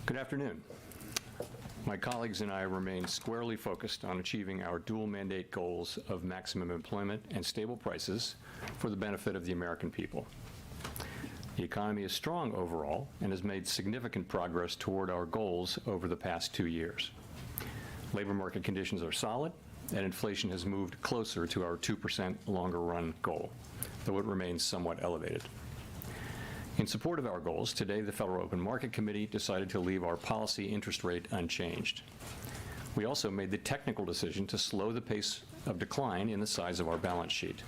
Good afternoon. My colleagues and I remain squarely focused on achieving our dual mandate goals of maximum employment and stable prices for the benefit of the American people. The economy is strong overall and has made significant progress toward our goals over the past 2 years. Labor market conditions are solid, and inflation has moved closer to our 2% longer run goal, though it remains somewhat elevated. In support of our goals, today the Federal Open Market Committee decided to leave our policy interest rate unchanged. We also made the technical decision to slow the pace of decline in the size of our balance sheet.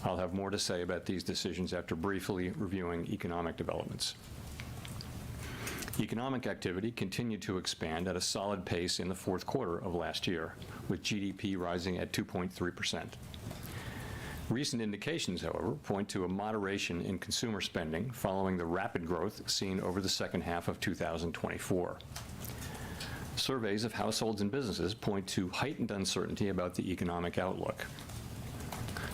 I'll have more to say about these decisions after briefly reviewing economic developments. Economic activity continued to expand at a solid pace in the fourth quarter of last year, with GDP rising at 2.3%. Recent indications, however, point to a moderation in consumer spending following the rapid growth seen over the second half of 2024. Surveys of households and businesses point to heightened uncertainty about the economic outlook.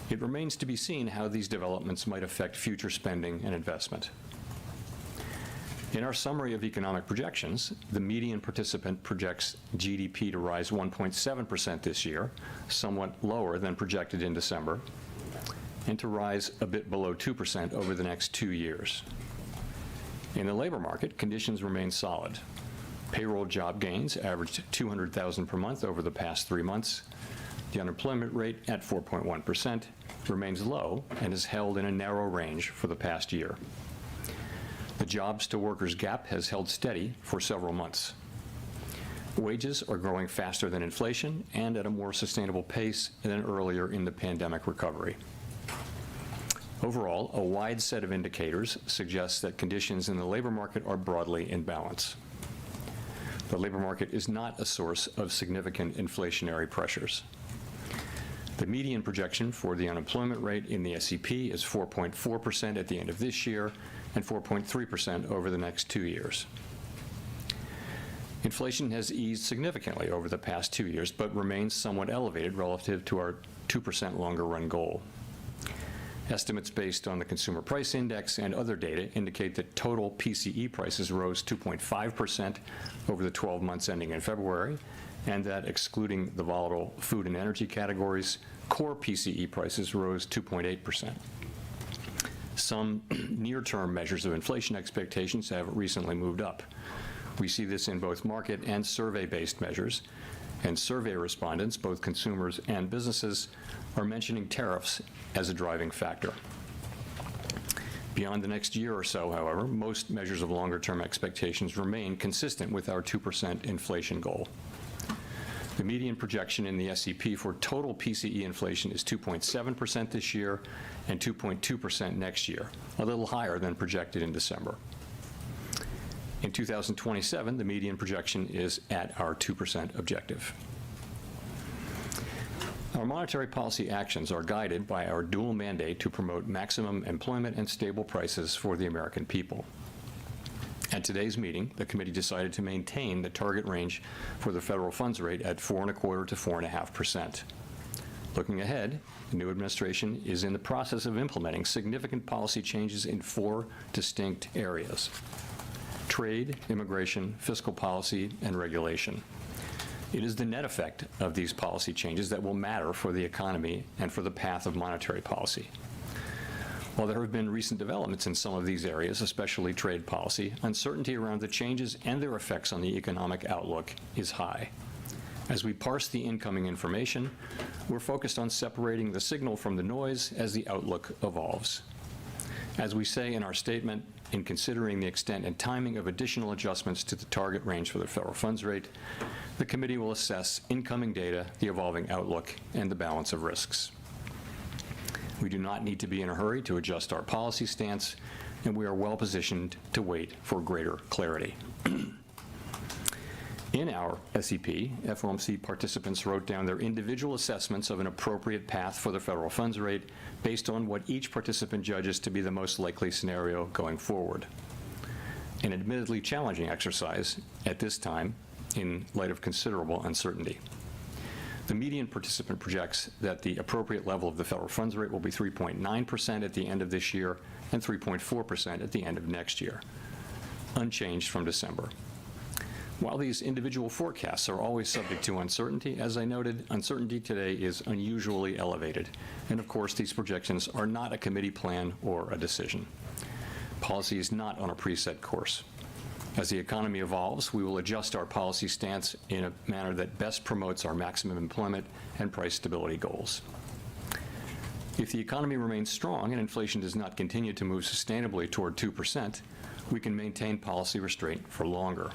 It remains to be seen how these developments might affect future spending and investment. In our summary of economic projections, the median participant projects GDP to rise 1.7% this year, somewhat lower than projected in December, and to rise a bit below 2% over the next 2 years. In the labor market, conditions remain solid. Payroll job gains averaged 200,000 per month over the past 3 months. The unemployment rate at 4.1% remains low and is held in a narrow range for the past year. The jobs to workers gap has held steady for several months. Wages are growing faster than inflation and at a more sustainable pace than earlier in the pandemic recovery. Overall, a wide set of indicators suggests that conditions in the labor market are broadly in balance. The labor market is not a source of significant inflationary pressures. The median projection for the unemployment rate in the SEP is 4.4% at the end of this year and 4.3% over the next 2 years. Inflation has eased significantly over the past 2 years, but remains somewhat elevated relative to our 2% longer run goal. Estimates based on the Consumer Price Index and other data indicate that total PCE prices rose 2.5% over the 12 months ending in February, and that excluding the volatile food and energy categories, core PCE prices rose 2.8%. Some near-term measures of inflation expectations have recently moved up. We see this in both market and survey-based measures, and survey respondents, both consumers and businesses, are mentioning tariffs as a driving factor. Beyond the next year or so, however, most measures of longer-term expectations remain consistent with our 2% inflation goal. The median projection in the SEP for total PCE inflation is 2.7% this year and 2.2% next year, a little higher than projected in December. In 2027, the median projection is at our 2% objective. Our monetary policy actions are guided by our dual mandate to promote maximum employment and stable prices for the American people. At today's meeting, the committee decided to maintain the target range for the federal funds rate at 4.25% to 4.5%. Looking ahead, the new administration is in the process of implementing significant policy changes in 4 distinct areas: trade, immigration, fiscal policy, and regulation. It is the net effect of these policy changes that will matter for the economy and for the path of monetary policy. While there have been recent developments in some of these areas, especially trade policy, uncertainty around the changes and their effects on the economic outlook is high. As we parse the incoming information, we're focused on separating the signal from the noise as the outlook evolves. As we say in our statement, in considering the extent and timing of additional adjustments to the target range for the federal funds rate, the committee will assess incoming data, the evolving outlook, and the balance of risks. We do not need to be in a hurry to adjust our policy stance, and we are well positioned to wait for greater clarity. In our SEP, FOMC participants wrote down their individual assessments of an appropriate path for the federal funds rate based on what each participant judges to be the most likely scenario going forward. An admittedly challenging exercise at this time in light of considerable uncertainty. The median participant projects that the appropriate level of the federal funds rate will be 3.9% at the end of this year and 3.4% at the end of next year, unchanged from December. While these individual forecasts are always subject to uncertainty, as I noted, uncertainty today is unusually elevated. And of course, these projections are not a committee plan or a decision. Policy is not on a preset course. As the economy evolves, we will adjust our policy stance in a manner that best promotes our maximum employment and price stability goals. If the economy remains strong and inflation does not continue to move sustainably toward 2%, we can maintain policy restraint for longer.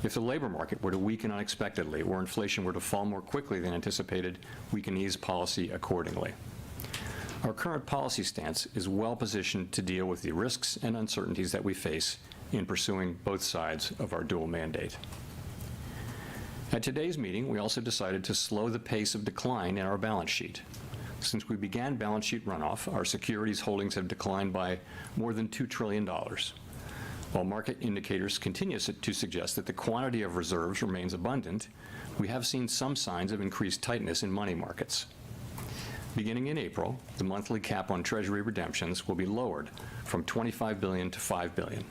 If the labor market were to weaken unexpectedly or inflation were to fall more quickly than anticipated, we can ease policy accordingly. Our current policy stance is well positioned to deal with the risks and uncertainties that we face in pursuing both sides of our dual mandate. At today's meeting, we also decided to slow the pace of decline in our balance sheet. Since we began balance sheet runoff, our securities holdings have declined by more than $2 trillion. While market indicators continue to suggest that the quantity of reserves remains abundant, we have seen some signs of increased tightness in money markets. Beginning in April, the monthly cap on Treasury redemptions will be lowered from $25 billion to $5 billion.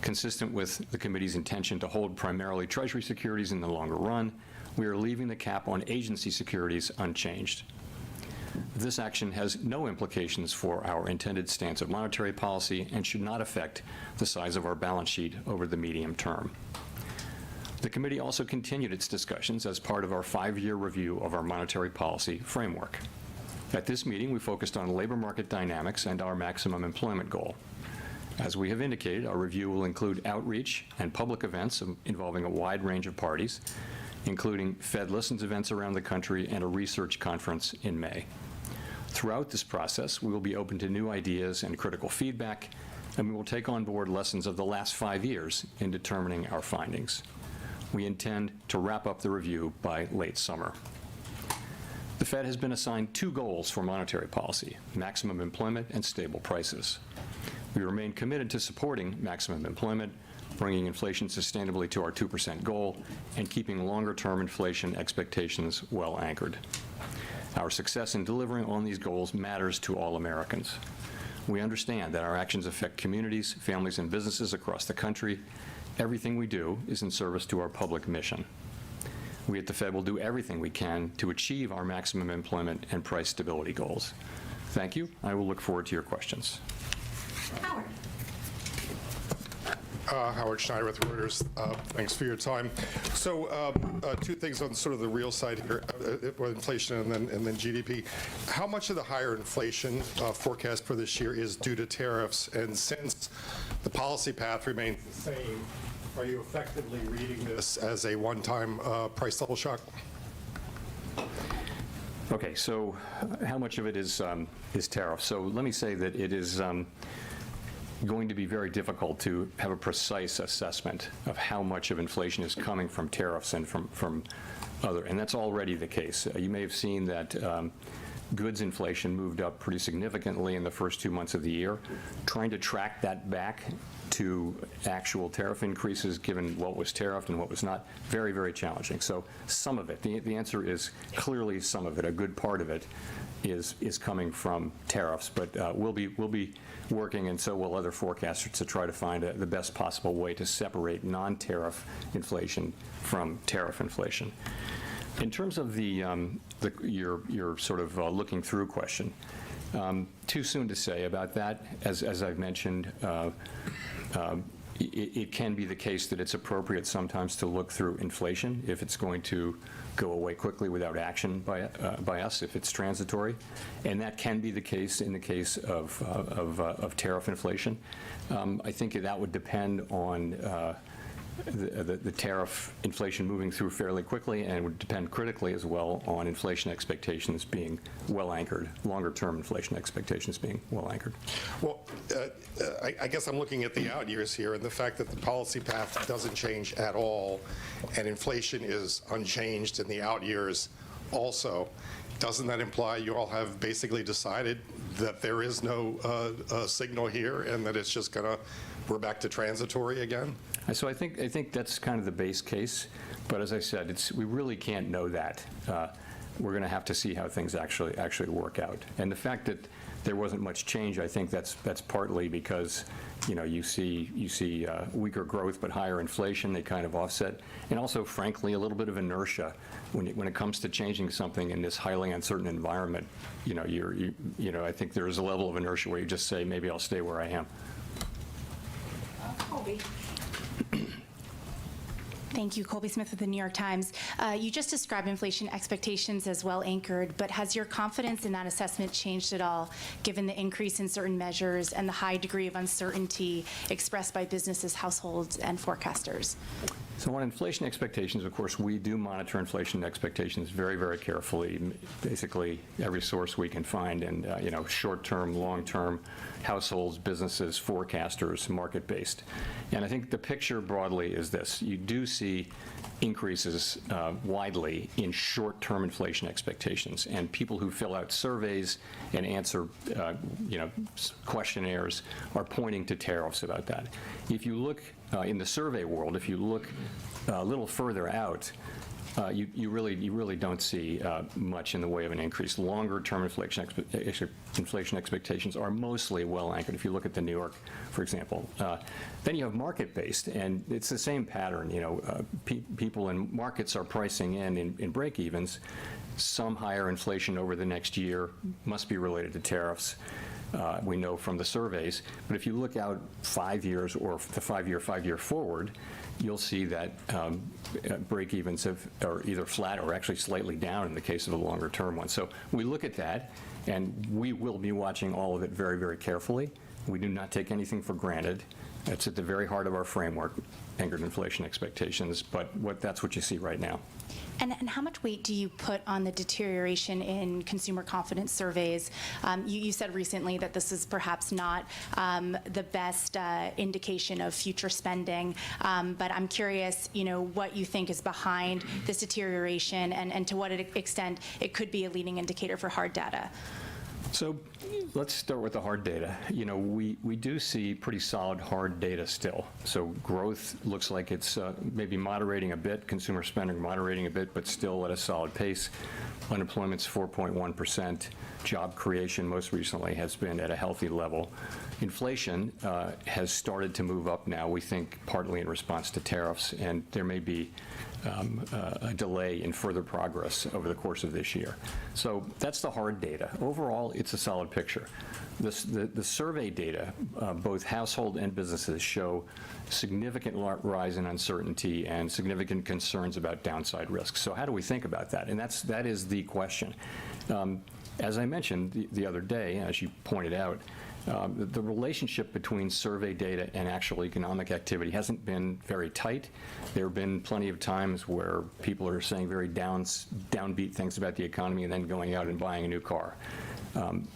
Consistent with the committee's intention to hold primarily Treasury securities in the longer run, we are leaving the cap on agency securities unchanged. This action has no implications for our intended stance of monetary policy and should not affect the size of our balance sheet over the medium term. The committee also continued its discussions as part of our 5-year review of our monetary policy framework. At this meeting, we focused on labor market dynamics and our maximum employment goal. As we have indicated, our review will include outreach and public events involving a wide range of parties, including Fed Listens events around the country and a research conference in May. Throughout this process, we will be open to new ideas and critical feedback, and we will take on board lessons of the last 5 years in determining our findings. We intend to wrap up the review by late summer. The Fed has been assigned 2 goals for monetary policy: maximum employment and stable prices. We remain committed to supporting maximum employment, bringing inflation sustainably to our 2% goal, and keeping longer-term inflation expectations well anchored. Our success in delivering on these goals matters to all Americans. We understand that our actions affect communities, families, and businesses across the country. Everything we do is in service to our public mission. We at the Fed will do everything we can to achieve our maximum employment and price stability goals. Thank you. I will look forward to your questions. Howard. Howard Schneider with Reuters. Thanks for your time. So 2 things on sort of the real side here, with inflation and then GDP. How much of the higher inflation forecast for this year is due to tariffs? And since the policy path remains the same, are you effectively reading this as a one-time price level shock? Okay, so how much of it is tariff? So let me say that it is going to be very difficult to have a precise assessment of how much of inflation is coming from tariffs and from other, and that's already the case. You may have seen that goods inflation moved up pretty significantly in the first 2 months of the year. Trying to track that back to actual tariff increases, given what was tariffed and what was not, very, very challenging. So some of it, the answer is clearly some of it. A good part of it is coming from tariffs, but we'll be working, and so will other forecasters, to try to find the best possible way to separate non-tariff inflation from tariff inflation. In terms of your sort of looking through question, too soon to say about that. As I've mentioned, it can be the case that it's appropriate sometimes to look through inflation if it's going to go away quickly without action by us, if it's transitory, and that can be the case in the case of tariff inflation. I think that would depend on the tariff inflation moving through fairly quickly, and it would depend critically as well on inflation expectations being well anchored, longer-term inflation expectations being well anchored. Well, I guess I'm looking at the out years here, and the fact that the policy path doesn't change at all, and inflation is unchanged in the out years also. Doesn't that imply you all have basically decided that there is no signal here, and that it's just we're back to transitory again? So I think that's kind of the base case, but as I said, we really can't know that we're going to have to see how things actually work out. And the fact that there wasn't much change, I think that's partly because, you see weaker growth but higher inflation. They kind of offset, and also, frankly, a little bit of inertia when it comes to changing something in this highly uncertain environment. I think there is a level of inertia where you just say, maybe I'll stay where I am. Colby. Thank you. Colby Smith with the New York Times. You just described inflation expectations as well anchored, but has your confidence in that assessment changed at all, given the increase in certain measures and the high degree of uncertainty expressed by businesses, households, and forecasters? So on inflation expectations, of course, we do monitor inflation expectations very, very carefully, basically every source we can find, and short-term, long-term, households, businesses, forecasters, market-based. And I think the picture broadly is this. You do see increases widely in short-term inflation expectations, and people who fill out surveys and answer questionnaires are pointing to tariffs about that. If you look in the survey world, if you look a little further out, you really don't see much in the way of an increase. Longer-term inflation expectations are mostly well anchored. If you look at the New York, for example, then you have market-based, and it's the same pattern. People in markets are pricing in break-evens. Some higher inflation over the next year must be related to tariffs. We know from the surveys, but if you look out 5 years or the 5-year forward, you'll see that break-evens are either flat or actually slightly down in the case of the longer-term one. So we look at that, and we will be watching all of it very, very carefully. We do not take anything for granted. It's at the very heart of our framework, anchored inflation expectations, but that's what you see right now. And how much weight do you put on the deterioration in consumer confidence surveys? You said recently that this is perhaps not the best indication of future spending, but I'm curious, what you think is behind this deterioration and to what extent it could be a leading indicator for hard data. So let's start with the hard data. We do see pretty solid hard data still. So growth looks like it's maybe moderating a bit, consumer spending moderating a bit, but still at a solid pace. Unemployment's 4.1%. Job creation most recently has been at a healthy level. Inflation has started to move up now, we think partly in response to tariffs, and there may be a delay in further progress over the course of this year. So that's the hard data. Overall, it's a solid picture. The survey data, both household and businesses, show significant rise in uncertainty and significant concerns about downside risks. So how do we think about that? And that is the question. As I mentioned the other day, as you pointed out, the relationship between survey data and actual economic activity hasn't been very tight. There have been plenty of times where people are saying very downbeat things about the economy and then going out and buying a new car.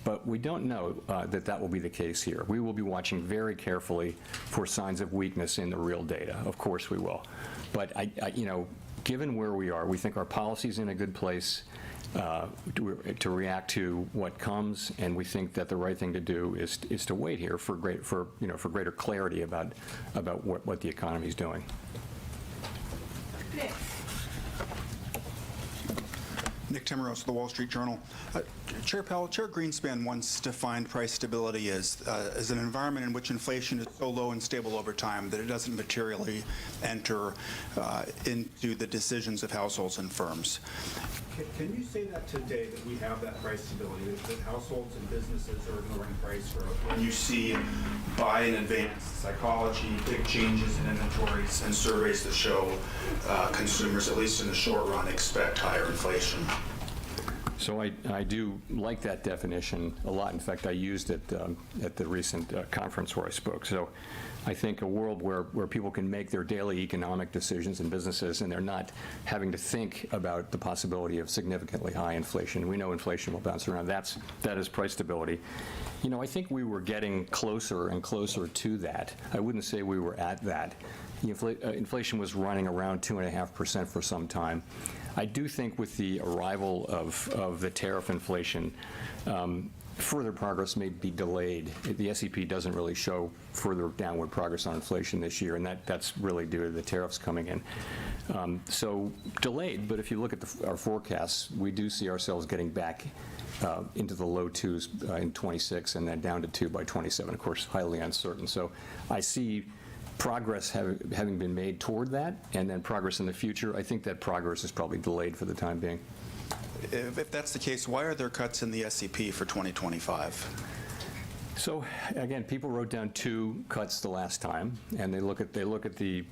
But we don't know that will be the case here. We will be watching very carefully for signs of weakness in the real data. Of course we will. But given where we are, we think our policy's in a good place to react to what comes, and we think that the right thing to do is to wait here for greater clarity about what the economy is doing. Nick Timmeros, The Wall Street Journal. Chair Powell, Chair Greenspan once defined price stability as an environment in which inflation is so low and stable over time that it doesn't materially enter into the decisions of households and firms. Can you say that today, that we have that price stability, that households and businesses are ignoring price growth? When you see buy in advance psychology, big changes in inventories, and surveys that show consumers, at least in the short run, expect higher inflation. So I do like that definition a lot. In fact, I used it at the recent conference where I spoke. So I think a world where people can make their daily economic decisions in businesses and they're not having to think about the possibility of significantly high inflation. We know inflation will bounce around. That is price stability. I think we were getting closer and closer to that. I wouldn't say we were at that. Inflation was running around 2.5% for some time. I do think with the arrival of the tariff inflation, further progress may be delayed. The SEP doesn't really show further downward progress on inflation this year, and that's really due to the tariffs coming in. So delayed, but if you look at our forecasts, we do see ourselves getting back into the low 2s in 26 and then down to 2 by 27, of course, highly uncertain. So I see progress having been made toward that, and then progress in the future. I think that progress is probably delayed for the time being. If that's the case, why are there cuts in the SEP for 2025? So again, people wrote down 2 cuts the last time, and they look at the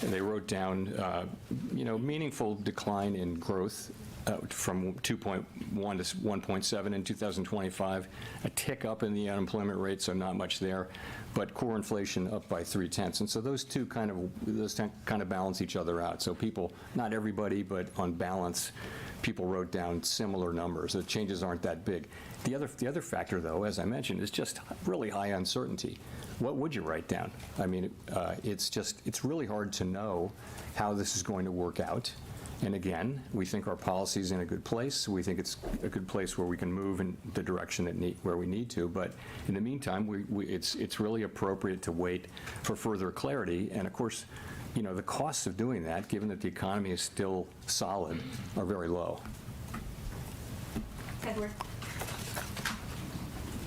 they wrote down meaningful decline in growth from 2.1 to 1.7 in 2025, a tick up in the unemployment rate, so not much there, but core inflation up by 0.3. And so those kind of balance each other out. So people, not everybody, but on balance, people wrote down similar numbers. The changes aren't that big. The other factor, though, as I mentioned, is just really high uncertainty. What would you write down? I mean, it's really hard to know how this is going to work out. And again, we think our policy is in a good place. We think it's a good place where we can move in the direction where we need to. But in the meantime, it's really appropriate to wait for further clarity. And of course, the costs of doing that, given that the economy is still solid, are very low. Edward.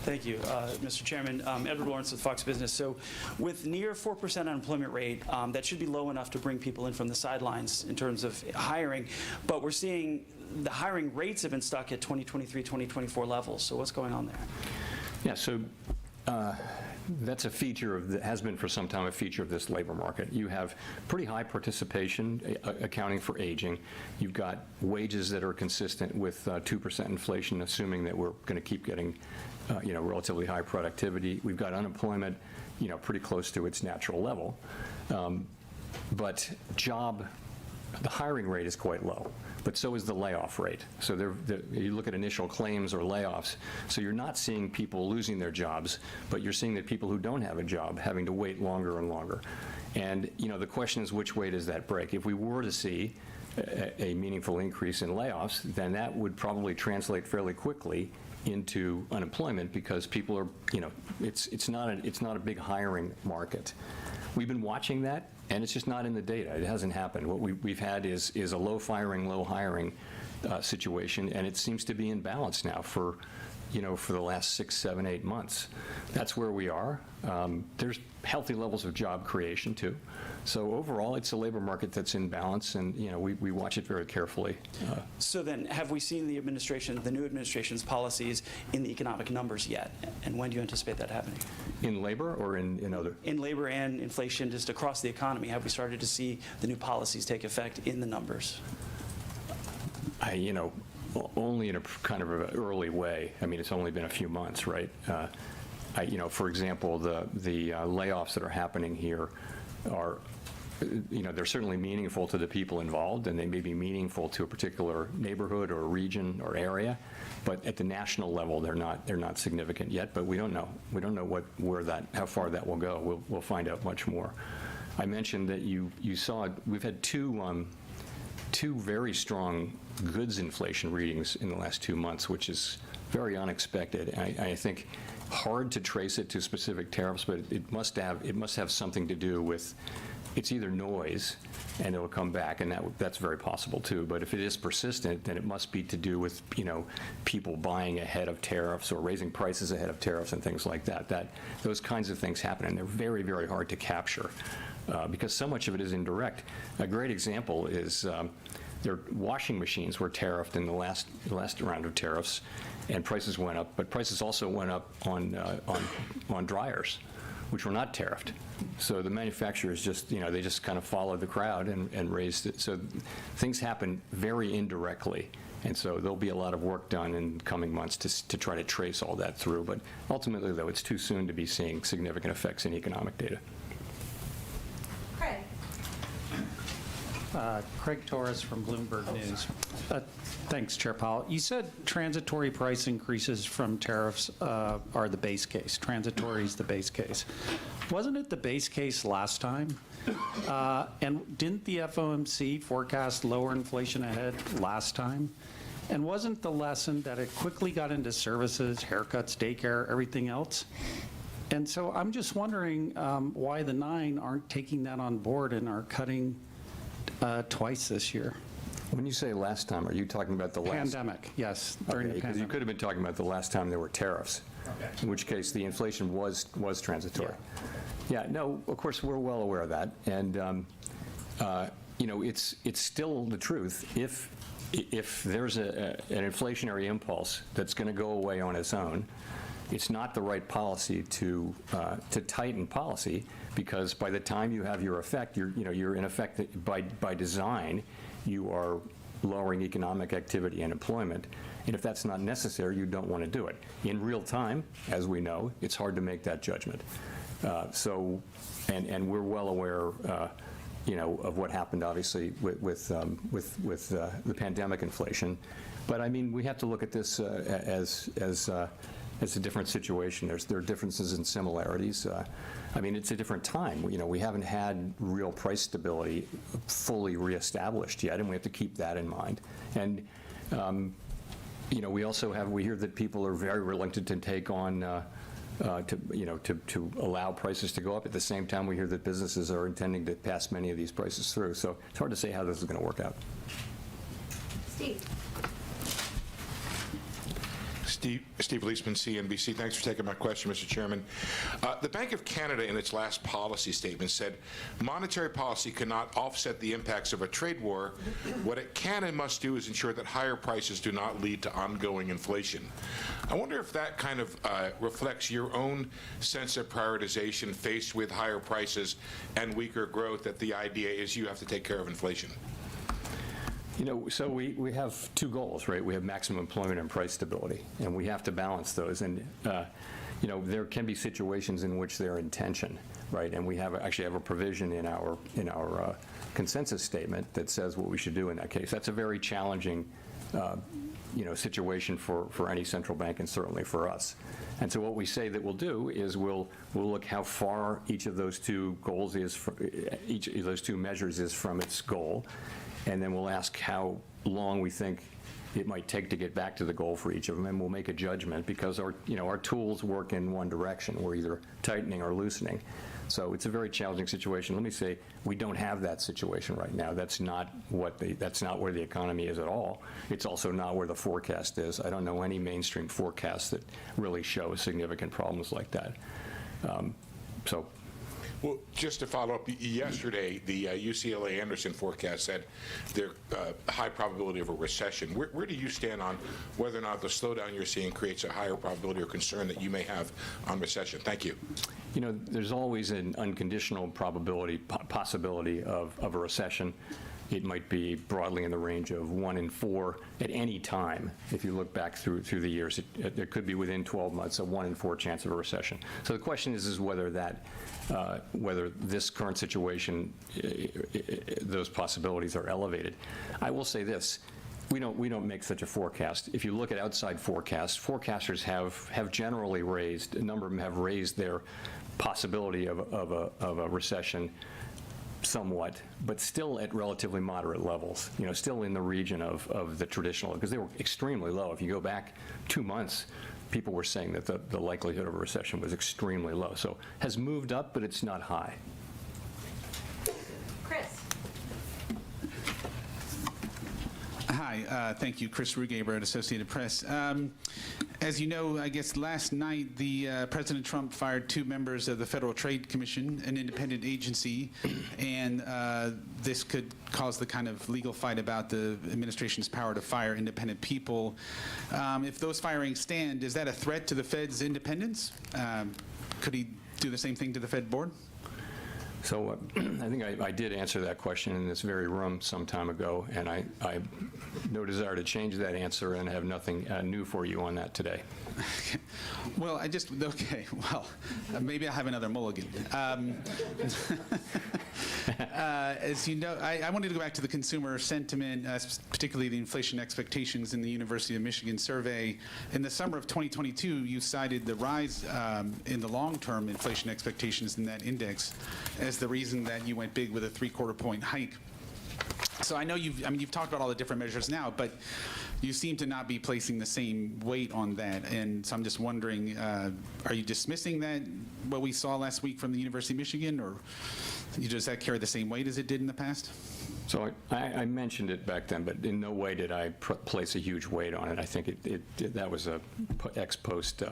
Thank you, Mr. Chairman. Edward Lawrence with Fox Business. So with near 4% unemployment rate, that should be low enough to bring people in from the sidelines in terms of hiring. But we're seeing the hiring rates have been stuck at 2023, 2024 levels. So what's going on there? Yeah, so that's a feature has been for some time a feature of this labor market. You have pretty high participation accounting for aging. You've got wages that are consistent with 2% inflation, assuming that we're going to keep getting relatively high productivity. We've got unemployment, pretty close to its natural level. But the hiring rate is quite low, but so is the layoff rate. So you look at initial claims or layoffs, so you're not seeing people losing their jobs, but you're seeing that people who don't have a job having to wait longer and longer. And, the question is, which way does that break? If we were to see a meaningful increase in layoffs, then that would probably translate fairly quickly into unemployment, because people are, it's not a big hiring market. We've been watching that, and it's just not in the data. It hasn't happened. What we've had is a low firing, low hiring situation, and it seems to be in balance now for the last 6, 7, 8 months. That's where we are. There's healthy levels of job creation, too. So overall, it's a labor market that's in balance, and we watch it very carefully. So then, have we seen the new administration's policies in the economic numbers yet? And when do you anticipate that happening? In labor or in other? In labor and inflation, just across the economy, have we started to see the new policies take effect in the numbers? Only in a kind of an early way. I mean, it's only been a few months, right? For example, the layoffs that are happening here are, they're certainly meaningful to the people involved, and they may be meaningful to a particular neighborhood or region or area, but at the national level, they're not significant yet. But we don't know. We don't know how far that will go. We'll find out much more. I mentioned that you saw we've had two very strong goods inflation readings in the last 2 months, which is very unexpected. I think hard to trace it to specific tariffs, but it must have something to do with, it's either noise and it'll come back, and that's very possible too. But if it is persistent, then it must be to do with people buying ahead of tariffs or raising prices ahead of tariffs and things like that. Those kinds of things happen, and they're very, very hard to capture. Because so much of it is indirect. A great example is their washing machines were tariffed in the last round of tariffs, and prices went up. But prices also went up on dryers, which were not tariffed. So the manufacturers they just kind of followed the crowd and raised it. So things happen very indirectly. And so there'll be a lot of work done in coming months to try to trace all that through. But ultimately, though, it's too soon to be seeing significant effects in economic data. Craig Torres from Bloomberg News. Thanks, Chair Powell. You said transitory price increases from tariffs are the base case. Transitory is the base case. Wasn't it the base case last time? And didn't the FOMC forecast lower inflation ahead last time? And wasn't the lesson that it quickly got into services, haircuts, daycare, everything else? And so I'm just wondering why the 9 aren't taking that on board and are cutting twice this year. When you say last time, are you talking about the last? Pandemic, yes, during the Because you pandemic. could have been talking about the last time there were tariffs, in which case the inflation was transitory. Yeah, no, of course, we're well aware of that. And, you know, it's still the truth. If there's an inflationary impulse that's going to go away on its own, it's not the right policy to tighten policy, because by the time you have your effect, you're in effect, by design, you are lowering economic activity and employment. And if that's not necessary, you don't want to do it. In real time, as we know, it's hard to make that judgment. And we're well aware, you know, of what happened, obviously, with the pandemic inflation. But I mean, we have to look at this as a different situation. There are differences and similarities. I mean, it's a different time. You know, we haven't had real price stability fully reestablished yet, and we have to keep that in mind. And you know, we hear that people are very reluctant to take on to allow prices to go up. At the same time, we hear that businesses are intending to pass many of these prices through. So it's hard to say how this is going to work out. Steve Leisman, CNBC. Thanks for taking my question, Mr. Chairman. The Bank of Canada, in its last policy statement, said monetary policy cannot offset the impacts of a trade war. What it can and must do is ensure that higher prices do not lead to ongoing inflation. I wonder if that kind of reflects your own sense of prioritization faced with higher prices and weaker growth, that the idea is you have to take care of inflation. You know, so we have two goals, right? We have maximum employment and price stability, and we have to balance those. And you know, there can be situations in which they're in tension, right? And we actually have a provision in our consensus statement that says what we should do in that case. That's a very challenging, you know, situation for any central bank, and certainly for us. And so what we say that we'll do is we'll look how far each of those two goals is, each of those two measures is from its goal. And then we'll ask how long we think it might take to get back to the goal for each of them, and we'll make a judgment, because our tools work in one direction. We're either tightening or loosening. So it's a very challenging situation. Let me say, we don't have that situation right now. That's not where the economy is at all. It's also not where the forecast is. I don't know any mainstream forecast that really shows significant problems like that. Well, just to follow up, yesterday, the UCLA Anderson forecast said there's a high probability of a recession. Where do you stand on whether or not the slowdown you're seeing creates a higher probability or concern that you may have on recession? Thank you. You know, there's always an unconditional possibility of a recession. It might be broadly in the range of 1 in 4 at any time. If you look back through the years, there could be within 12 months a 1 in 4 chance of a recession. So the question is whether whether this current situation, those possibilities are elevated. I will say this. We don't make such a forecast. If you look at outside forecasts, forecasters have generally raised, a number of them have raised their possibility of a recession somewhat, but still at relatively moderate levels, you know, still in the region of the traditional, because they were extremely low. If you go back 2 months, people were saying that the likelihood of a recession was extremely low. So has moved up, but it's not high. Chris. Hi, thank you. Chris Rugaber at Associated Press. As you know, I guess last night, President Trump fired 2 members of the Federal Trade Commission, an independent agency, and this could cause the kind of legal fight about the administration's power to fire independent people. If those firings stand, is that a threat to the Fed's independence? Could he do the same thing to the Fed board? So I think I did answer that question in this very room some time ago, and I have no desire to change that answer, and have nothing new for you on that today. Well, maybe I'll have another mulligan. As you know, I wanted to go back to the consumer sentiment, particularly the inflation expectations in the University of Michigan survey. In the summer of 2022, you cited the rise in the long-term inflation expectations in that index as the reason that you went big with a 3/4 point hike. So I know you've talked about all the different measures now, but you seem to not be placing the same weight on that. And so I'm just wondering, are you dismissing that, what we saw last week from the University of Michigan, or does that carry the same weight as it did in the past? So I mentioned it back then, but in no way did I place a huge weight on it. I think that was a ex post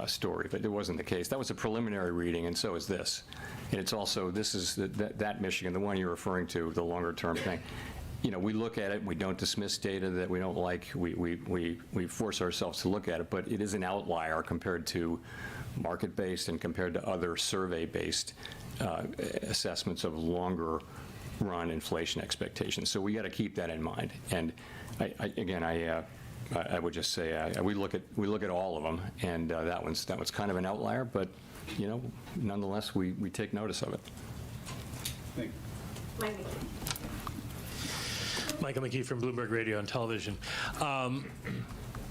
story, but it wasn't the case. That was a preliminary reading, and so is this. And it's also, this is that Michigan, the one you're referring to, the longer-term thing. You know, we look at it, we don't dismiss data that we don't like, we force ourselves to look at it, but it is an outlier compared to market-based and compared to other survey-based assessments of longer-run inflation expectations. So we got to keep that in mind. And I would just say we look at all of them, and that one's kind of an outlier, but you know, nonetheless, we take notice of it. Thank you. Michael McKee from Bloomberg Radio and Television.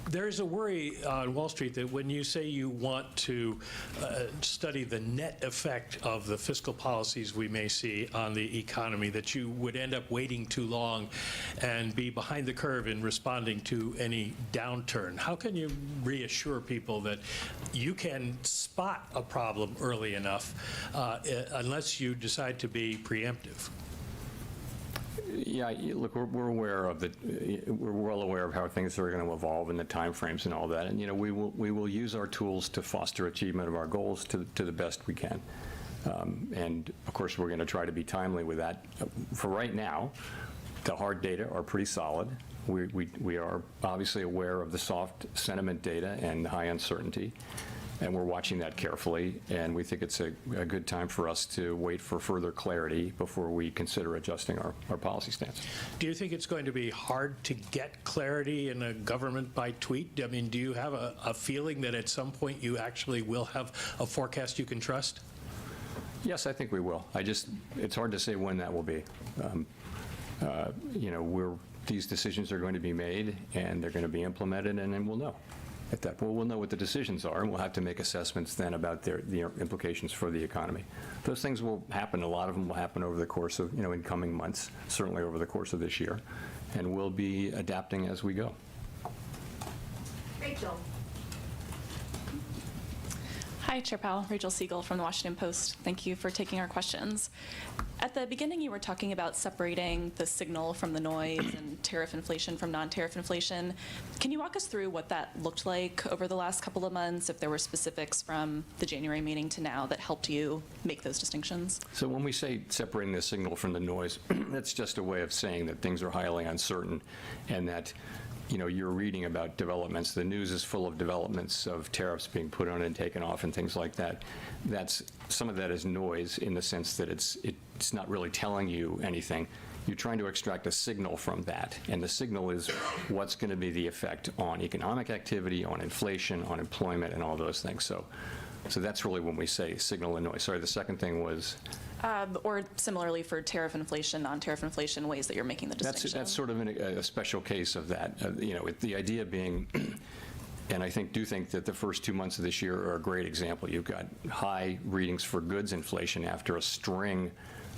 There's a worry on Wall Street that when you say you want to study the net effect of the fiscal policies we may see on the economy, that you would end up waiting too long and be behind the curve in responding to any downturn. How can you reassure people that you can spot a problem early enough unless you decide to be preemptive? Yeah, look, we're aware of we're well aware of how things are going to evolve and the timeframes and all that. And, you know, we will use our tools to foster achievement of our goals to the best we can. And, of course, we're going to try to be timely with that. For right now, the hard data are pretty solid. We are obviously aware of the soft sentiment data and high uncertainty. And we're watching that carefully, and we think it's a good time for us to wait for further clarity before we consider adjusting our policy stance. Do you think it's going to be hard to get clarity in a government by tweet? I mean, do you have a feeling that at some point you actually will have a forecast you can trust? Yes, I think we will. It's hard to say when that will be. You know, these decisions are going to be made, and they're going to be implemented, and then we'll know. At that point, we'll know what the decisions are, and we'll have to make assessments then about the implications for the economy. Those things will happen. A lot of them will happen over the course of, in coming months, certainly over the course of this year, and we'll be adapting as we go. Rachel. Hi, Chair Powell. Rachel Siegel from the Washington Post. Thank you for taking our questions. At the beginning, you were talking about separating the signal from the noise and tariff inflation from non-tariff inflation. Can you walk us through what that looked like over the last couple of months, if there were specifics from the January meeting to now that helped you make those distinctions? So when we say separating the signal from the noise, that's just a way of saying that things are highly uncertain and that you're reading about developments. The news is full of developments of tariffs being put on and taken off and things like that. Some of that is noise in the sense that it's not really telling you anything. You're trying to extract a signal from that, and the signal is what's going to be the effect on economic activity, on inflation, on employment, and all those things. So that's really when we say signal and noise. Sorry, the second thing was? Or similarly for tariff inflation, non-tariff inflation, ways that you're making the distinction. That's sort of a special case of that. The idea being, and I do think that the first 2 months of this year are a great example. You've got high readings for goods inflation after a string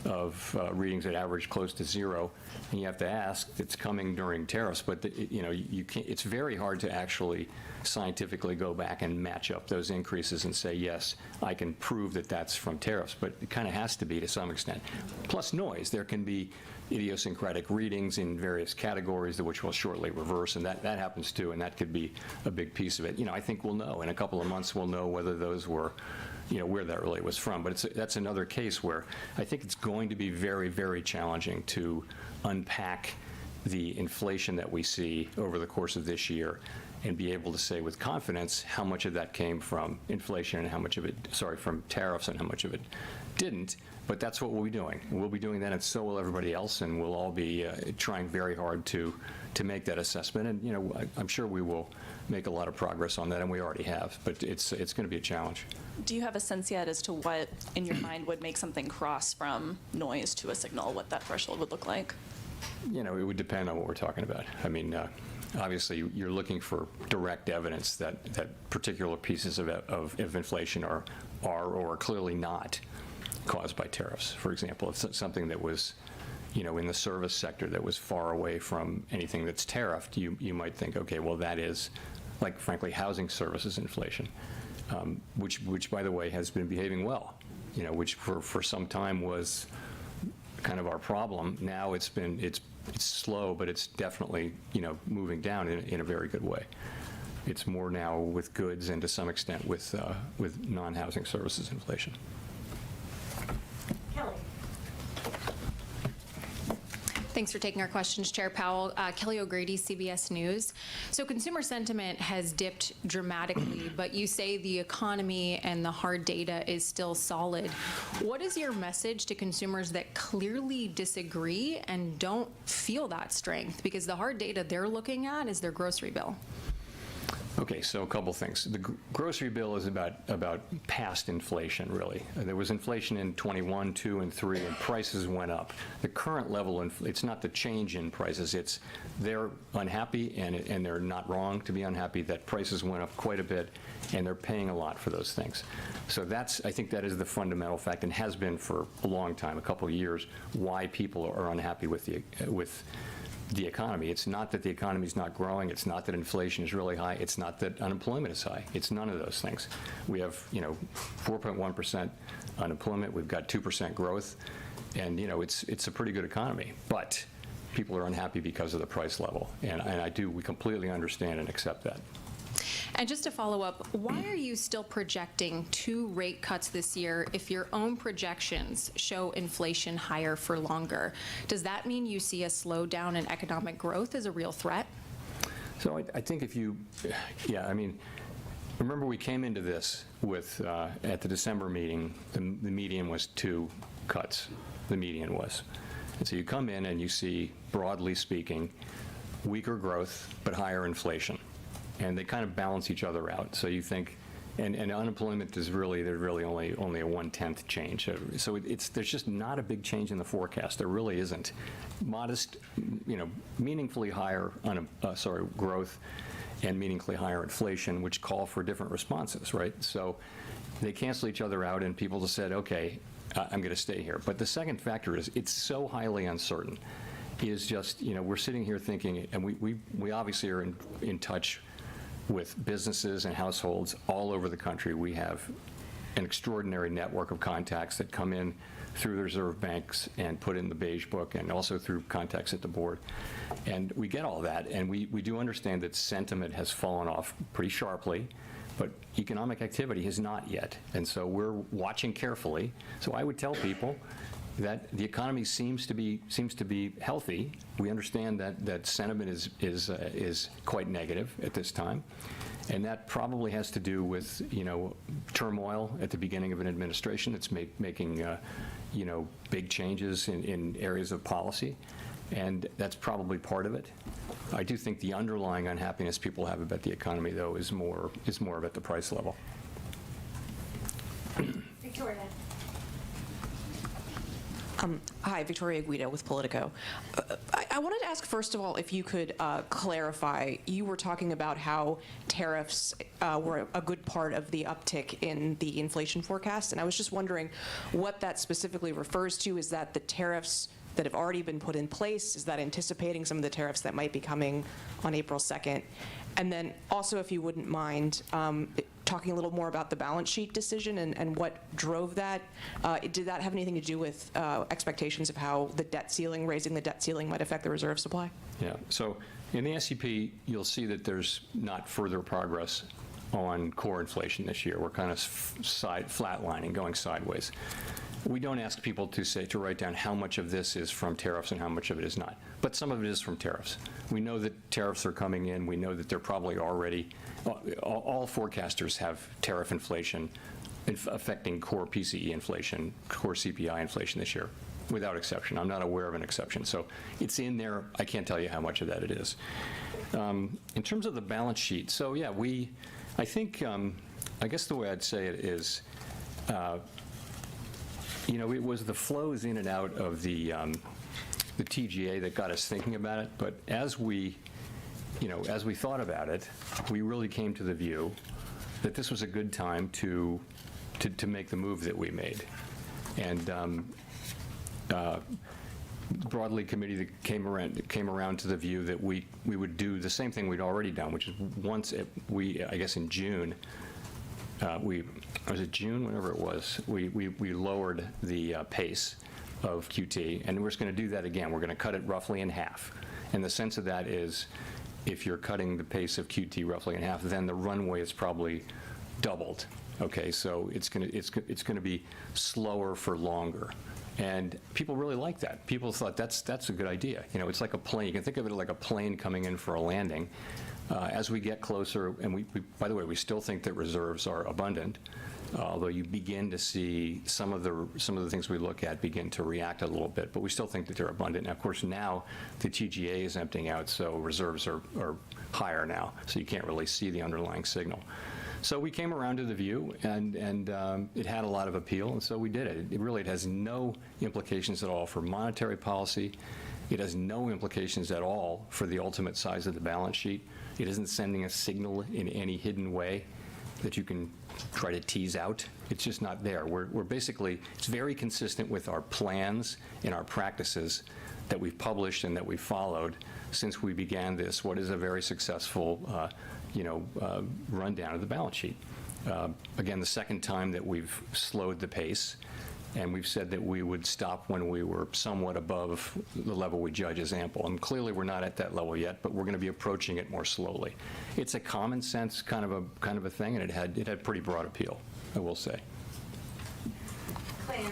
of readings that average close to zero, and you have to ask, it's coming during tariffs, but you can't. It's very hard to actually scientifically go back and match up those increases and say, yes, I can prove that that's from tariffs, but it kind of has to be to some extent. Plus noise. There can be idiosyncratic readings in various categories which will shortly reverse, and that happens too, and that could be a big piece of it. I think we'll know. In a couple of months, we'll know whether those were, where that really was from. But that's another case where I think it's going to be very, very challenging to unpack the inflation that we see over the course of this year and be able to say with confidence how much of that came from inflation and how much of it, from tariffs and how much of it didn't. But that's what we'll be doing. We'll be doing that, and so will everybody else, and we'll all be trying very hard to make that assessment. And, I'm sure we will make a lot of progress on that, and we already have, but it's going to be a challenge. Do you have a sense yet as to what, in your mind, would make something cross from noise to a signal, what that threshold would look like? It would depend on what we're talking about. I mean, obviously, you're looking for direct evidence that particular pieces of inflation are or are clearly not caused by tariffs. For example, if it's something that was, in the service sector that was far away from anything that's tariffed, you might think, okay, well, that is, like, frankly, housing services inflation, which, by the way, has been behaving well, which for some time was kind of our problem. Now it's slow, but it's definitely, moving down in a very good way. It's more now with goods and to some extent with non-housing services inflation. Kelly. Thanks for taking our questions, Chair Powell. Kelly O'Grady, CBS News. So consumer sentiment has dipped dramatically, but you say the economy and the hard data is still solid. What is your message to consumers that clearly disagree and don't feel that strength? Because the hard data they're looking at is their grocery bill. Okay, so a couple things. The grocery bill is about past inflation, really. There was inflation in 21, 2, and 3, and prices went up. The current level, it's not the change in prices, it's they're unhappy, and they're not wrong to be unhappy that prices went up quite a bit, and they're paying a lot for those things. So I think that is the fundamental fact, and has been for a long time, a couple of years, why people are unhappy with the economy. It's not that the economy is not growing. It's not that inflation is really high. It's not that unemployment is high. It's none of those things. We have, 4.1% unemployment. We've got 2% growth, and it's a pretty good economy. But people are unhappy because of the price level, and we completely understand and accept that. And just to follow up, why are you still projecting 2 rate cuts this year if your own projections show inflation higher for longer? Does that mean you see a slowdown in economic growth as a real threat? So I think remember we came into this with, at the December meeting, the median was 2 cuts, the median was. And so you come in and you see, broadly speaking, weaker growth but higher inflation. And they kind of balance each other out. So you think, and unemployment is there's really only a 1/10 change. So there's just not a big change in the forecast. There really isn't. Modest, meaningfully higher growth and meaningfully higher inflation, which call for different responses, right? So they cancel each other out, and people just said, okay, I'm going to stay here. But the second factor is it's so highly uncertain. Is just, we're sitting here thinking, and we obviously are in touch with businesses and households all over the country. We have an extraordinary network of contacts that come in through the reserve banks and put in the beige book, and also through contacts at the board. And we get all that, and we do understand that sentiment has fallen off pretty sharply, but economic activity has not yet. And so we're watching carefully. So I would tell people that the economy seems to be healthy. We understand that sentiment is quite negative at this time, and that probably has to do with turmoil at the beginning of an administration that's making big changes in areas of policy, and that's probably part of it. I do think the underlying unhappiness people have about the economy, though, is more about the price level. Victoria. Hi, Victoria Guido with Politico. I wanted to ask, first of all, if you could clarify, you were talking about how tariffs were a good part of the uptick in the inflation forecast, and I was just wondering what that specifically refers to. Is that the tariffs that have already been put in place? Is that anticipating some of the tariffs that might be coming on April 2nd? And then also, if you wouldn't mind, talking a little more about the balance sheet decision and what drove that. Did that have anything to do with expectations of how the debt ceiling, raising the debt ceiling, might affect the reserve supply? Yeah, so in the SEP, you'll see that there's not further progress on core inflation this year. We're kind of flatlining, going sideways. We don't ask people to write down how much of this is from tariffs and how much of it is not, but some of it is from tariffs. We know that tariffs are coming in. We know that they're probably already, all forecasters have tariff inflation affecting core PCE inflation, core CPI inflation this year, without exception. I'm not aware of an exception. So it's in there. I can't tell you how much of that it is. In terms of the balance sheet, so yeah, I think, I guess the way I'd say it is, it was the flows in and out of the TGA that got us thinking about it. But as we thought about it, we really came to the view that this was a good time to make the move that we made. And broadly committee that came around to the view that we would do the same thing we'd already done, which is I guess in June, was it June, whenever it was, we lowered the pace of QT, and we're just going to do that again. We're going to cut it roughly in half. And the sense of that is, if you're cutting the pace of QT roughly in half, then the runway is probably doubled. Okay, so it's going to be slower for longer. And people really like that. People thought that's a good idea. You know, it's like a plane. You can think of it like a plane coming in for a landing. As we get closer, and by the way, we still think that reserves are abundant, although you begin to see some of the things we look at begin to react a little bit, but we still think that they're abundant. And of course, now the TGA is emptying out, so reserves are higher now, so you can't really see the underlying signal. So we came around to the view, and it had a lot of appeal, and so we did it. It has no implications at all for monetary policy. It has no implications at all for the ultimate size of the balance sheet. It isn't sending a signal in any hidden way that you can try to tease out. It's just not there. We're basically, it's very consistent with our plans and our practices that we've published and that we've followed since we began this, what is a very successful rundown of the balance sheet. Again, the second time that we've slowed the pace, and we've said that we would stop when we were somewhat above the level we judge as ample. And clearly we're not at that level yet, but we're going to be approaching it more slowly. It's a common sense kind of a thing, and it had pretty broad appeal, I will say. Claire.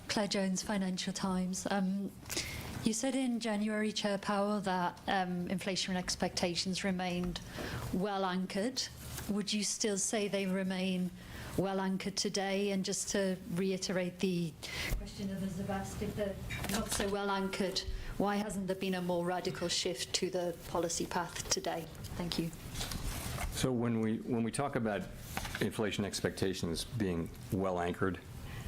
Claire Jones, Financial Times. You said in January, Chair Powell, that inflation expectations remained well anchored. Would you still say they remain well anchored today? And just to reiterate the question others have asked, if they're not so well anchored, why hasn't there been a more radical shift to the policy path today? Thank you. So when we talk about inflation expectations being well anchored,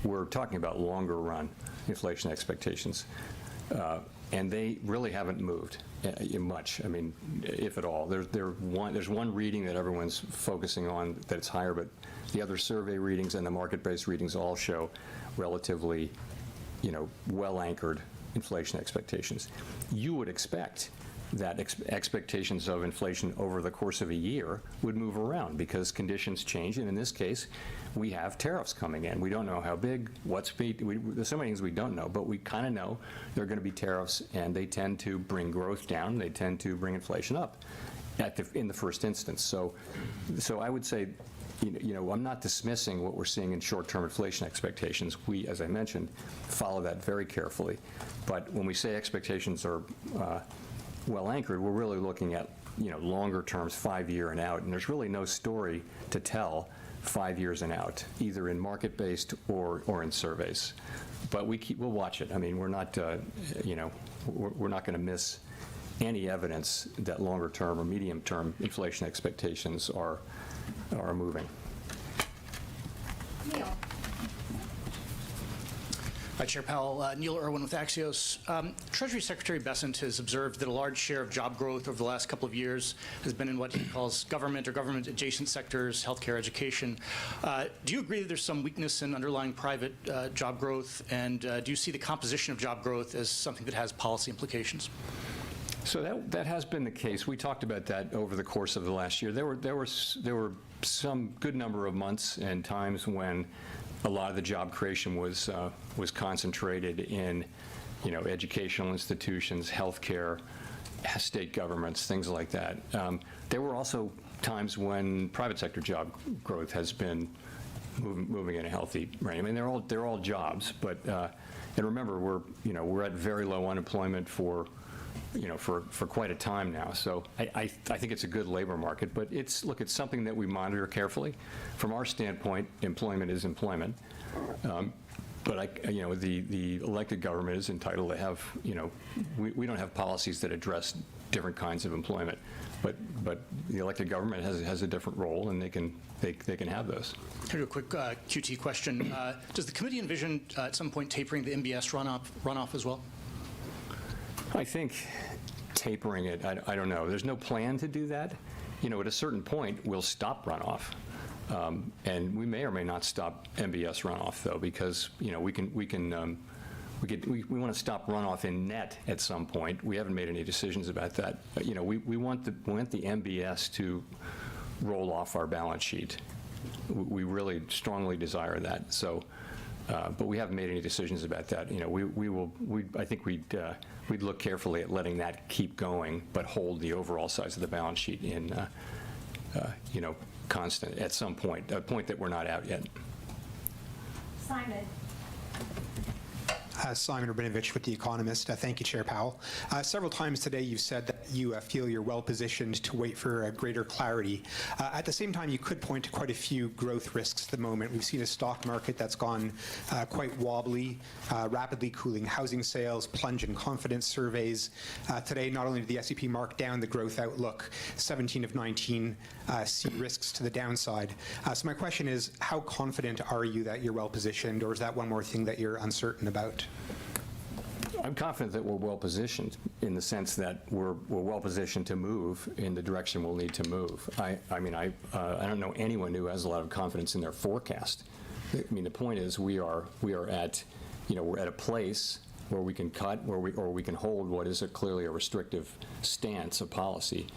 we're talking about longer run inflation expectations. And they really haven't moved much, I mean, if at all. There's one reading that everyone's focusing on that it's higher, but the other survey readings and the market-based readings all show relatively, well-anchored inflation expectations. You would expect that expectations of inflation over the course of a year would move around because conditions change, and in this case, we have tariffs coming in. We don't know how big, what speed, there's so many things we don't know, but we kind of know there are going to be tariffs, and they tend to bring growth down, they tend to bring inflation up in the first instance. So I would say, I'm not dismissing what we're seeing in short-term inflation expectations. We, as I mentioned, follow that very carefully. But when we say expectations are well anchored, we're really looking at longer terms, 5-year and out, and there's really no story to tell 5 years and out, either in market-based or in surveys. But we'll watch it. I mean, we're not we're not going to miss any evidence that longer term or medium term inflation expectations are moving. Neil. Hi, Chair Powell. Neil Irwin with Axios. Treasury Secretary Bessent has observed that a large share of job growth over the last couple of years has been in what he calls government or government-adjacent sectors, healthcare, education. Do you agree that there's some weakness in underlying private job growth, and do you see the composition of job growth as something that has policy implications? So that has been the case. We talked about that over the course of the last year. There were some good number of months and times when a lot of the job creation was concentrated in, educational institutions, healthcare, state governments, things like that. There were also times when private sector job growth has been moving in a healthy range. I mean, they're all jobs, but and remember, we're at very low unemployment for quite a time now. So I think it's a good labor market, but it's something that we monitor carefully. From our standpoint, employment is employment. But the elected government is entitled to have, we don't have policies that address different kinds of employment, but the elected government has a different role, and they can have those. Can I do a quick QT question? Does the committee envision at some point tapering the MBS runoff as well? I think tapering it, I don't know. There's no plan to do that. At a certain point, we'll stop runoff. And we may or may not stop MBS runoff, though, because, we want to stop runoff in net at some point. We haven't made any decisions about that. We want the MBS to roll off our balance sheet. We really strongly desire that. So, but we haven't made any decisions about that. I think we'd look carefully at letting that keep going, but hold the overall size of the balance sheet in, constant at some point, a point that we're not out yet. Simon. Simon Rabinovich with The Economist. Thank you, Chair Powell. Several times today you've said that you feel you're well positioned to wait for greater clarity. At the same time, you could point to quite a few growth risks at the moment. We've seen a stock market that's gone quite wobbly, rapidly cooling housing sales, plunge in confidence surveys. Today, not only did the S&P mark down the growth outlook, 17 of 19 see risks to the downside. So my question is, how confident are you that you're well positioned, or is that one more thing that you're uncertain about? I'm confident that we're well positioned in the sense that we're well positioned to move in the direction we'll need to move. I don't know anyone who has a lot of confidence in their forecast. I mean, the point is we are at, we're at a place where we can cut, or we can hold what is clearly a restrictive stance of policy,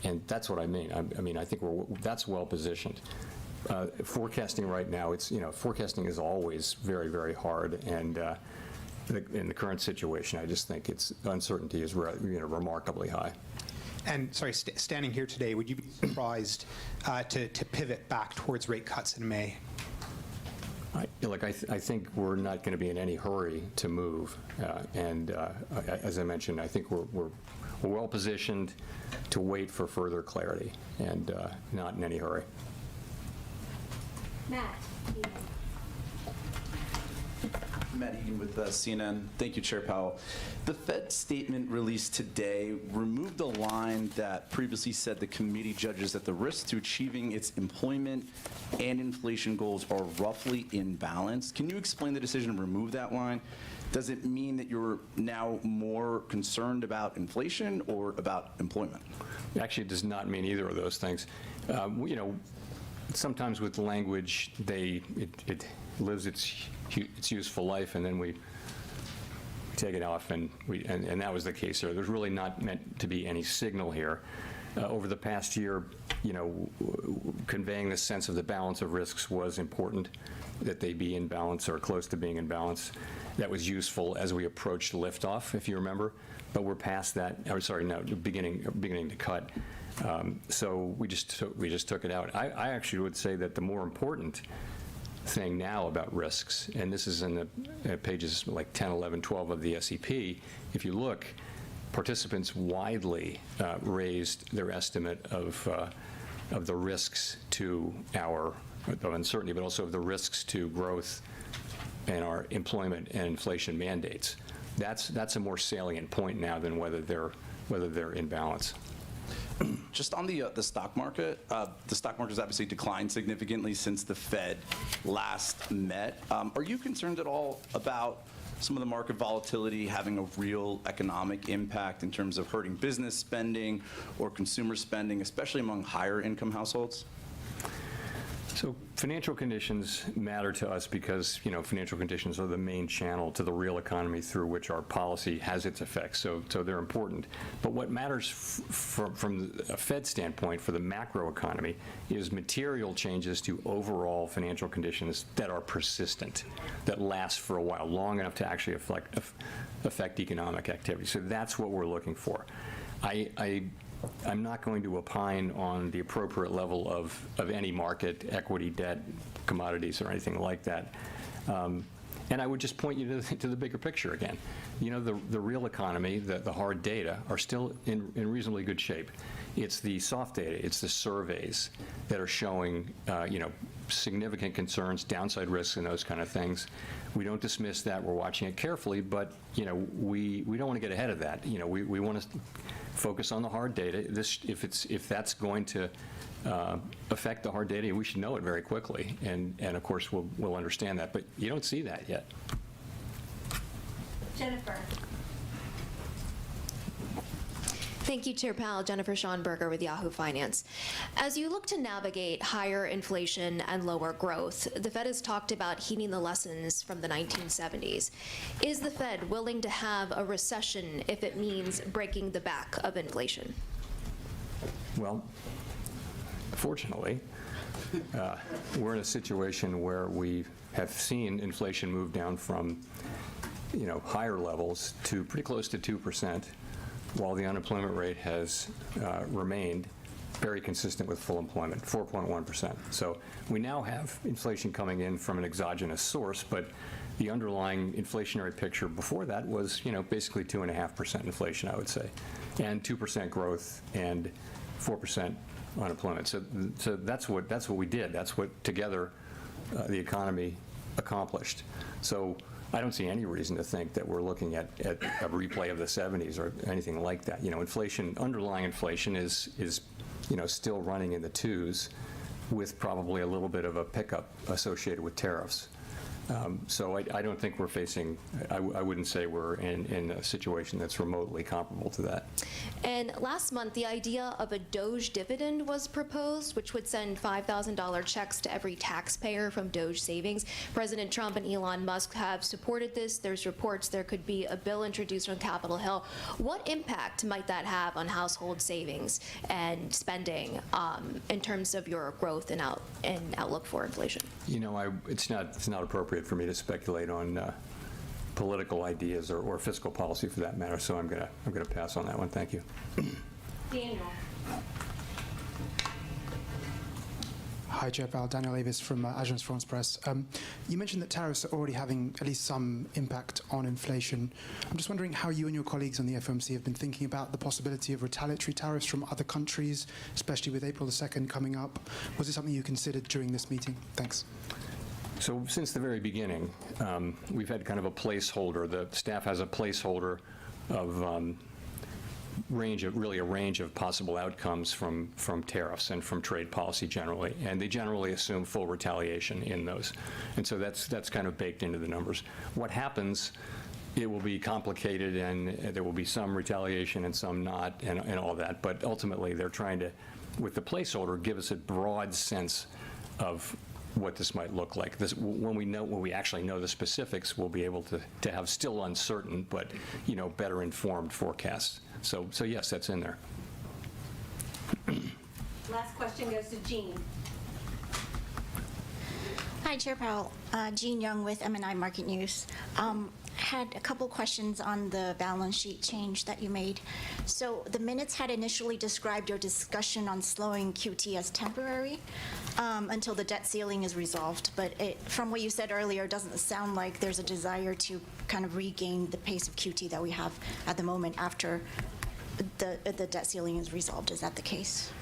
and that's what I mean. I think that's well positioned. Forecasting right now, forecasting is always very, very hard, and in the current situation, I just think uncertainty is remarkably high. And sorry, standing here today, would you be surprised to pivot back towards rate cuts in May? I think we're not going to be in any hurry to move, and as I mentioned, I think we're well positioned to wait for further clarity, and not in any hurry. Matt. Matt Egan with CNN. Thank you, Chair Powell. The Fed statement released today removed a line that previously said the committee judges that the risks to achieving its employment and inflation goals are roughly in balance. Can you explain the decision to remove that line? Does it mean that you're now more concerned about inflation or about employment? Actually, it does not mean either of those things. Sometimes with language, it lives its useful life, and then we take it off, and that was the case here. There's really not meant to be any signal here. Over the past year, conveying the sense of the balance of risks was important, that they be in balance or close to being in balance. That was useful as we approached liftoff, if you remember, but we're past that. Beginning to cut. So we just took it out. I actually would say that the more important thing now about risks, and this is in the pages like 10, 11, 12 of the SEP, if you look, participants widely raised their estimate of the risks to of uncertainty, but also of the risks to growth and our employment and inflation mandates. That's a more salient point now than whether they're in balance. Just on the stock market has obviously declined significantly since the Fed last met. Are you concerned at all about some of the market volatility having a real economic impact in terms of hurting business spending or consumer spending, especially among higher income households? So financial conditions matter to us because, financial conditions are the main channel to the real economy through which our policy has its effects. So they're important. But what matters from a Fed standpoint for the macro economy is material changes to overall financial conditions that are persistent, that last for a while, long enough to actually affect economic activity. So that's what we're looking for. I'm not going to opine on the appropriate level of any market, equity, debt, commodities, or anything like that. And I would just point you to the bigger picture again. The real economy, the hard data, are still in reasonably good shape. It's the soft data, it's the surveys that are showing, significant concerns, downside risks, and those kind of things. We don't dismiss that. We're watching it carefully, but we don't want to get ahead of that. We want to focus on the hard data. If that's going to affect the hard data, we should know it very quickly, and of course we'll understand that. But you don't see that yet. Jennifer. Thank you, Chair Powell. Jennifer Schonberger with Yahoo Finance. As you look to navigate higher inflation and lower growth, the Fed has talked about heeding the lessons from the 1970s. Is the Fed willing to have a recession if it means breaking the back of inflation? Well, fortunately, we're in a situation where we have seen inflation move down from, higher levels to pretty close to 2%, while the unemployment rate has remained very consistent with full employment, 4.1%. So we now have inflation coming in from an exogenous source, but the underlying inflationary picture before that was, basically 2.5% inflation, I would say, and 2% growth and 4% unemployment. So that's what we did. That's what together the economy accomplished. So I don't see any reason to think that we're looking at a replay of the 70s or anything like that. Inflation, underlying inflation is still running in the twos with probably a little bit of a pickup associated with tariffs. So I don't think we're facing, I wouldn't say we're in a situation that's remotely comparable to that. And last month, the idea of a Doge dividend was proposed, which would send $5,000 checks to every taxpayer from Doge savings. President Trump and Elon Musk have supported this. There's reports there could be a bill introduced on Capitol Hill. What impact might that have on household savings and spending in terms of your growth and outlook for inflation? It's not appropriate for me to speculate on political ideas or fiscal policy for that matter, so I'm gonna pass on that one. Thank you. Daniel. Hi, Chair Powell. Daniel Avis from Agence France Presse. You mentioned that tariffs are already having at least some impact on inflation. I'm just wondering how you and your colleagues on the FOMC have been thinking about the possibility of retaliatory tariffs from other countries, especially with April the 2nd coming up. Was it something you considered during this meeting? Thanks. So since the very beginning, we've had kind of a placeholder. The staff has a placeholder of a range of possible outcomes from tariffs and from trade policy generally, and they generally assume full retaliation in those. And so that's kind of baked into the numbers. What happens, it will be complicated, and there will be some retaliation and some not, and all that. But ultimately, they're trying to, with the placeholder, give us a broad sense of what this might look like. When we actually know the specifics, we'll be able to have still uncertain, but better informed forecasts. So yes, that's in there. Last question goes to Jean. Hi, Chair Powell. Jean Young with MNI Market News. Had a couple questions on the balance sheet change that you made. So the minutes had initially described your discussion on slowing QT as temporary until the debt ceiling is resolved. But from what you said earlier, it doesn't sound like there's a desire to kind of regain the pace of QT that we have at the moment after the debt ceiling is resolved. Is that the case?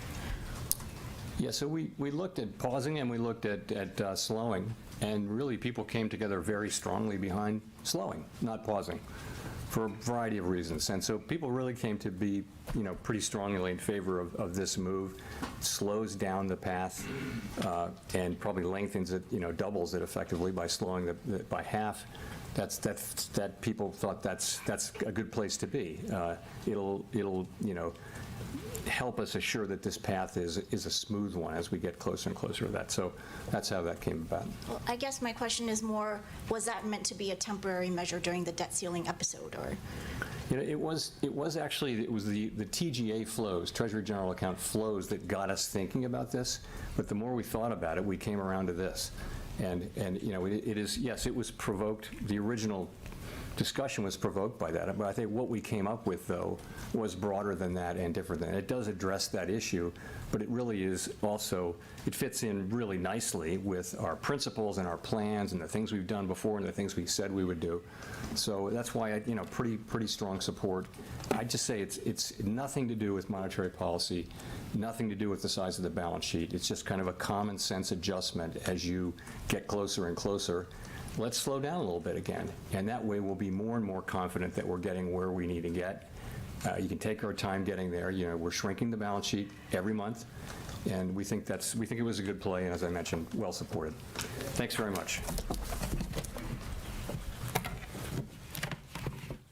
Yeah, so we looked at pausing and we looked at slowing, and really people came together very strongly behind slowing, not pausing, for a variety of reasons. And so people really came to be, pretty strongly in favor of this move. It slows down the path and probably lengthens it, doubles it effectively by slowing by half. That people thought that's a good place to be. It'll help us assure that this path is a smooth one as we get closer and closer to that. So that's how that came about. Well, I guess my question is more, was that meant to be a temporary measure during the debt ceiling episode, or? It was the TGA flows, Treasury General Account flows, that got us thinking about this. But the more we thought about it, we came around to this. And it is, yes, it was provoked. The original discussion was provoked by that. But I think what we came up with, though, was broader than that and different than that. It does address that issue, but it really is also, it fits in really nicely with our principles and our plans and the things we've done before and the things we said we would do. So that's why, pretty strong support. I'd just say it's nothing to do with monetary policy, nothing to do with the size of the balance sheet. It's just kind of a common sense adjustment as you get closer and closer. Let's slow down a little bit again, and that way we'll be more and more confident that we're getting where we need to get. You can take our time getting there. We're shrinking the balance sheet every month, and we think it was a good play, and as I mentioned, well supported. Thanks very much.